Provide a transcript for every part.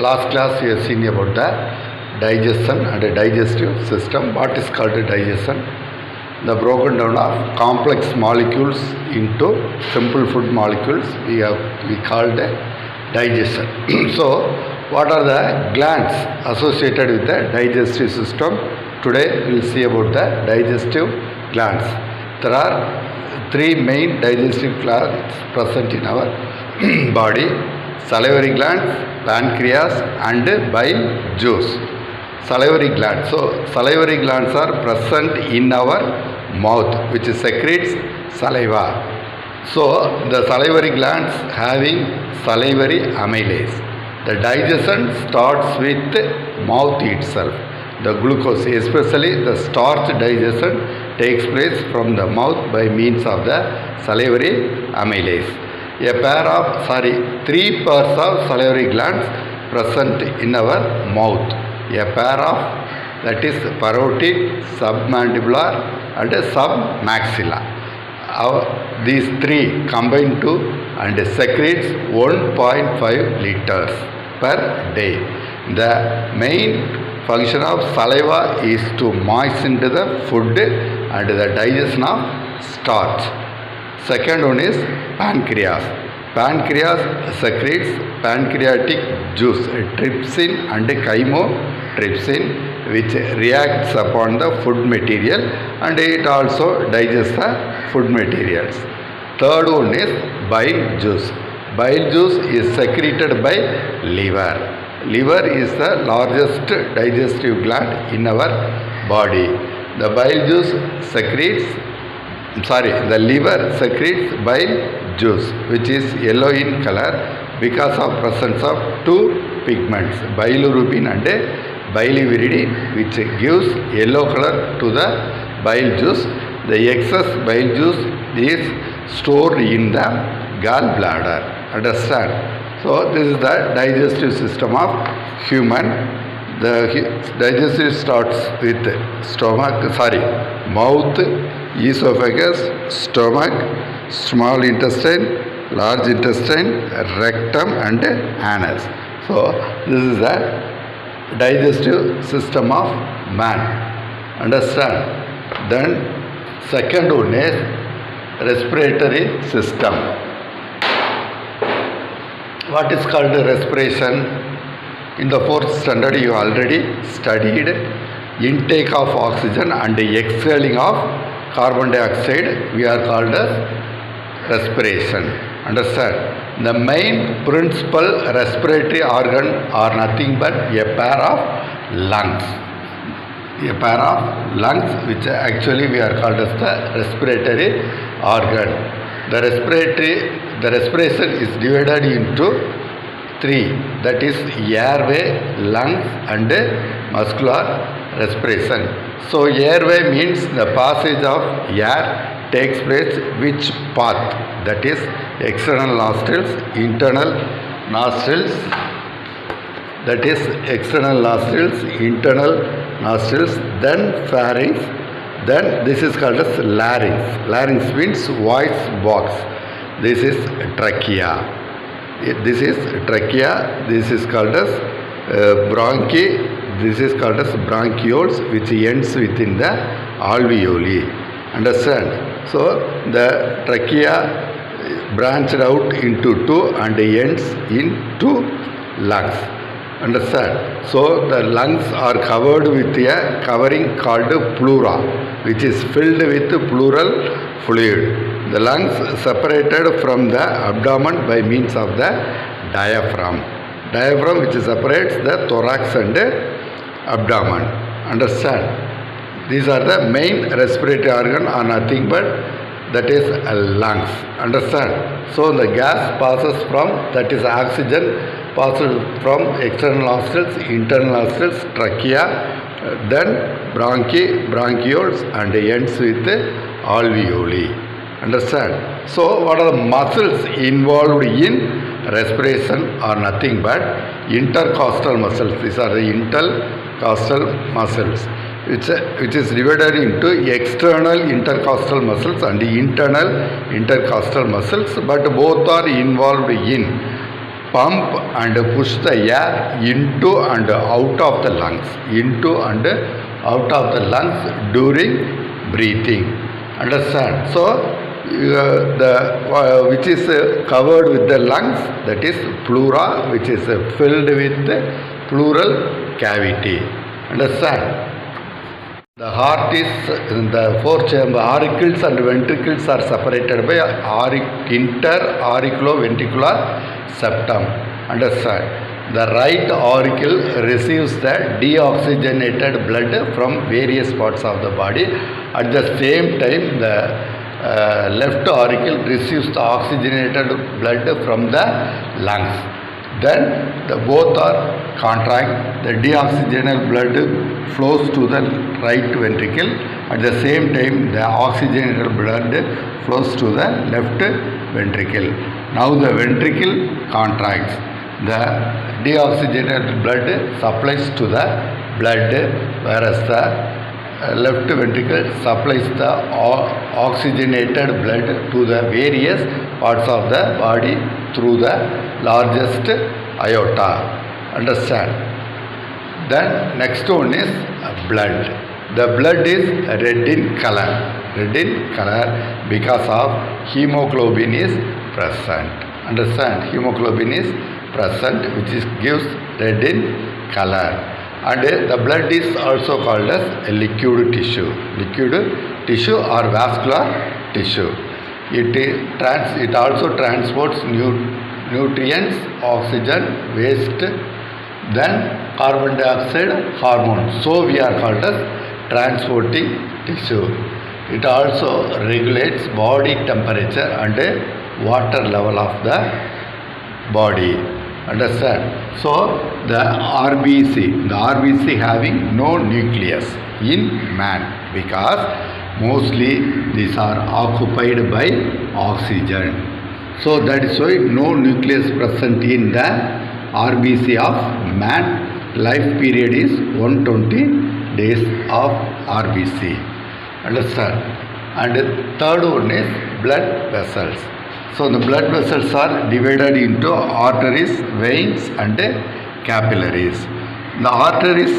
last class we have seen about the digestion and digestive system. What is called digestion? The broken down of complex molecules into simple food molecules we called digestion. So what are the glands associated with the digestive system? Today we will see about the digestive glands. There are three main digestive glands present in our body: salivary glands, pancreas and bile juice. Salivary glands. So salivary glands are present in our mouth, which secretes saliva. So the salivary glands having salivary amylase. The digestion starts with mouth itself. The glucose, especially the starch digestion, takes place from the mouth by means of the salivary amylase. Three pairs of salivary glands present in our mouth. A pair of, that is parotid, submandibular and submaxilla. These three combine to and secretes 1.5 liters per day. The main function of saliva is to moisten the food and the digestion of starch. Second one is pancreas. Pancreas secretes pancreatic juice, trypsin and chymotrypsin, which reacts upon the food material and it also digests the food materials. Third one is bile juice. Bile juice is secreted by liver. Liver is the largest digestive gland in our body. The bile juice the liver secretes bile juice, which is yellow in color because of presence of two pigments, bilirubin and biliviridin, which gives yellow color to the bile juice. The excess bile juice is stored in the gallbladder. Understand? So this is the digestive system of human. The digestive starts with mouth, esophagus, stomach, small intestine, large intestine, rectum and anus. So this is the digestive system of man. Understand? Then second one is respiratory system. What is called respiration? In the 4th standard you already studied intake of oxygen and exhaling of carbon dioxide. We are called as respiration. Understand? The main principal respiratory organ are nothing but a pair of lungs. A pair of lungs, which actually we are called as the respiratory organ. The respiration is divided into three, that is airway, lungs and muscular respiration. So airway means the passage of air takes place which path, that is external nostrils, internal nostrils, that is external nostrils, internal nostrils, then pharynx, then this is called as larynx. Larynx means voice box. This is trachea. This is trachea. This is called as bronchi. This is called as bronchioles, which ends within the alveoli. Understand? So the trachea branched out into two and ends in two lungs. Understand? So the lungs are covered with a covering called pleura, which is filled with pleural fluid. The lungs separated from the abdomen by means of the diaphragm. Diaphragm which separates the thorax and abdomen. Understand? These are the main respiratory organ are nothing but that is lungs. Understand? So the gas passes from, that is oxygen, passes from external nostrils, internal nostrils, trachea, then bronchi, bronchioles and ends with alveoli. Understand? So what are the muscles involved in respiration are nothing but intercostal muscles. These are the intercostal muscles, which is divided into external intercostal muscles and internal intercostal muscles, but both are involved in pump and push the air into and out of the lungs, during breathing. Understand? So which is covered with the lungs, that is pleura, which is filled with the pleural cavity. Understand? The heart is in the four chamber. Auricles and ventricles are separated by interauriculoventricular septum. Understand? The right auricle receives the deoxygenated blood from various parts of the body. At the same time, the left auricle receives the oxygenated blood from the lungs. Then both are contract. The deoxygenated blood flows to the right ventricle. At the same time, the oxygenated blood flows to the left ventricle. Now the ventricle contracts. The deoxygenated blood supplies to the blood, whereas the left ventricle supplies the oxygenated blood to the various parts of the body through the largest aorta. Understand? Then next one is blood. The blood is red in color because of hemoglobin is present. Understand? Hemoglobin is present, which gives red in color. And the blood is also called as a liquid tissue or vascular tissue. It also transports nutrients, oxygen, waste, then carbon dioxide, hormones. So we are called as transporting tissue. It also regulates body temperature and water level of the body. Understand? So the RBC having no nucleus in man, because mostly these are occupied by oxygen. So that is why no nucleus present in the RBC of man. Life period is 120 days of RBC. Understand? And third one is blood vessels. So the blood vessels are divided into arteries, veins and capillaries. The arteries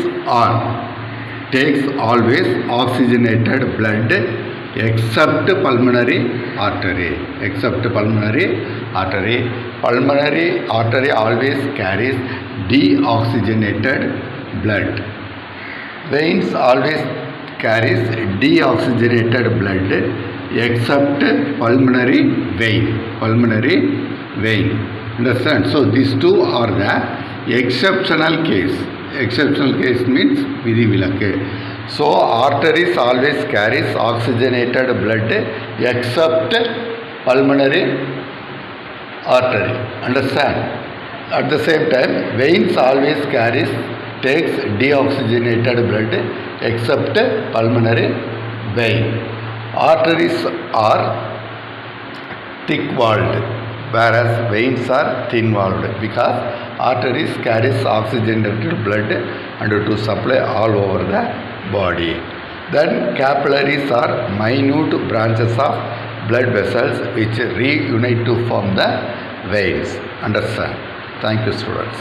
takes always oxygenated blood except pulmonary artery. Pulmonary artery always carries deoxygenated blood. Veins always carries deoxygenated blood except pulmonary vein. Understand? So these two are the exceptional case. Exceptional case means vidhivilakku. So arteries always carries oxygenated blood except pulmonary artery. Understand? At the same time, veins always takes deoxygenated blood except pulmonary vein. Arteries are thick-walled, whereas veins are thin-walled, because arteries carries oxygenated blood and to supply all over the body. Then capillaries are minute branches of blood vessels which reunite to form the veins. Understand? Thank you, students.